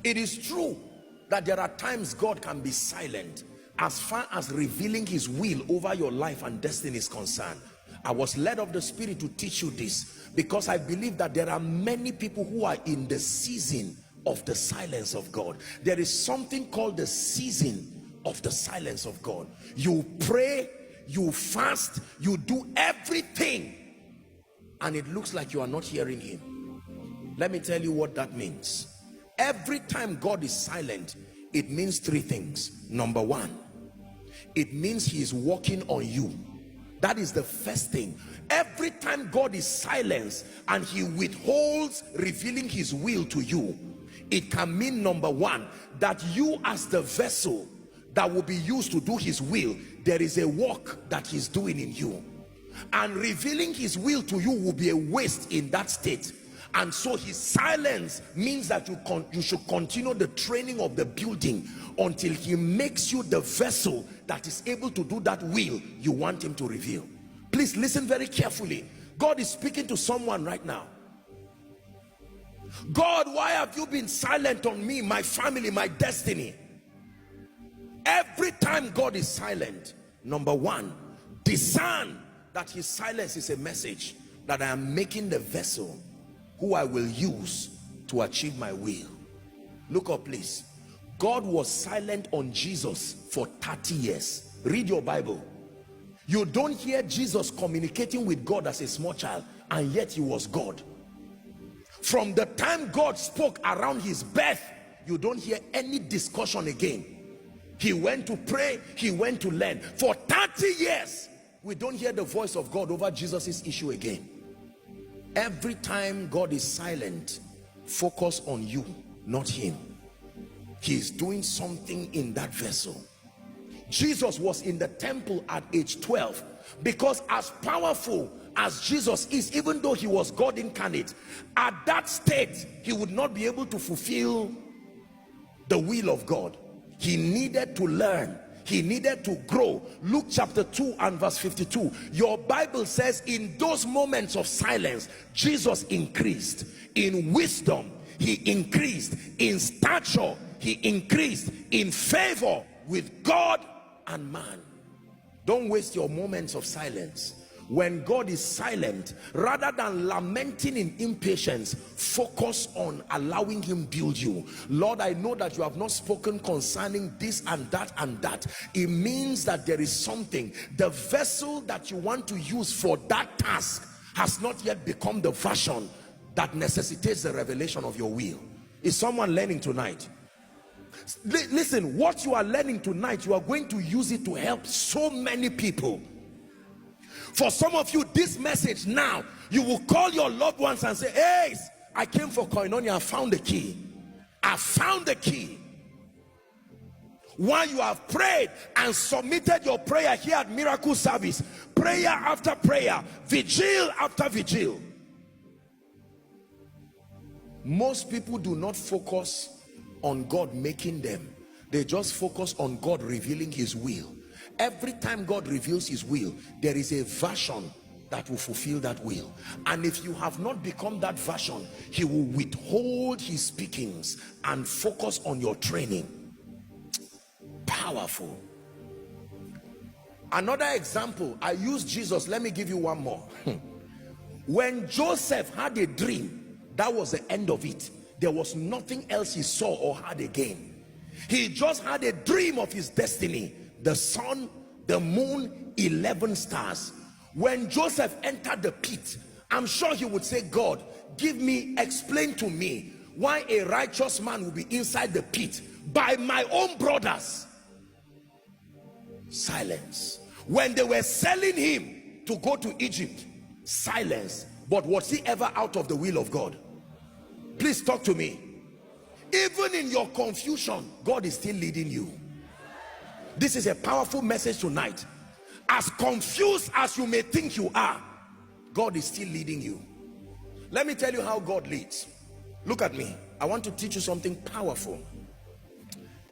It is true that there are times God can be silent as far as revealing his will over your life and destiny is concerned. I was led of the Spirit to teach you this because I believe that there are many people who are in the season of the silence of God. There is something called the season of the silence of God. You pray, you fast, you do everything, and it looks like you are not hearing him. Let me tell you what that means. Every time God is silent, it means three things. Number one, it means he is working on you. That is the first thing. Every time God is silent and he withholds revealing his will to you, it can mean, number one, that you as the vessel that will be used to do his will, there is a work that he's doing in you, and revealing his will to you will be a waste in that state. And so his silence means that you should continue the training of the building until he makes you the vessel that is able to do that will you want him to reveal. Please listen very carefully. God is speaking to someone right now. God, why have you been silent on me, my family, my destiny? Every time God is silent, number one, discern that his silence is a message that I am making the vessel who I will use to achieve my will. Look up, please. God was silent on Jesus for 30 years. Read your Bible. You don't hear Jesus communicating with God as a small child, and yet he was God. From the time God spoke around his birth, you don't hear any discussion again. He went to pray, he went to learn. For 30 years, we don't hear the voice of God over Jesus's issue again. Every time God is silent, focus on you, not him. He is doing something in that vessel. Jesus was in the temple at age 12 because as powerful as Jesus is, even though he was God incarnate, at that state he would not be able to fulfill the will of God. He needed to learn. He needed to grow. Luke chapter 2 and verse 52. Your Bible says in those moments of silence, Jesus increased. In wisdom, he increased. In stature, he increased. In favor with God and man. Don't waste your moments of silence. When God is silent, rather than lamenting in impatience, focus on allowing him build you. Lord, I know that you have not spoken concerning this and that and that. It means that there is something. The vessel that you want to use for that task has not yet become the version that necessitates the revelation of your will. Is someone learning tonight? Listen, what you are learning tonight, you are going to use it to help so many people. For some of you, this message now, you will call your loved ones and say, hey, I came for Koinonia, I found the key. I found the key. While you have prayed and submitted your prayer here at Miracle Service, prayer after prayer, vigil after vigil. Most people do not focus on God making them. They just focus on God revealing his will. Every time God reveals his will, there is a version that will fulfill that will. And if you have not become that version, he will withhold his speakings and focus on your training. Powerful. Another example, I use Jesus. Let me give you one more. When Joseph had a dream, that was the end of it. There was nothing else he saw or heard again. He just had a dream of his destiny. The sun, the moon, 11 stars. When Joseph entered the pit, I'm sure he would say, God, explain to me why a righteous man will be inside the pit by my own brothers. Silence. When they were selling him to go to Egypt, silence. But was he ever out of the will of God? Please talk to me. Even in your confusion, God is still leading you. This is a powerful message tonight. As confused as you may think you are, God is still leading you. Let me tell you how God leads. Look at me. I want to teach you something powerful.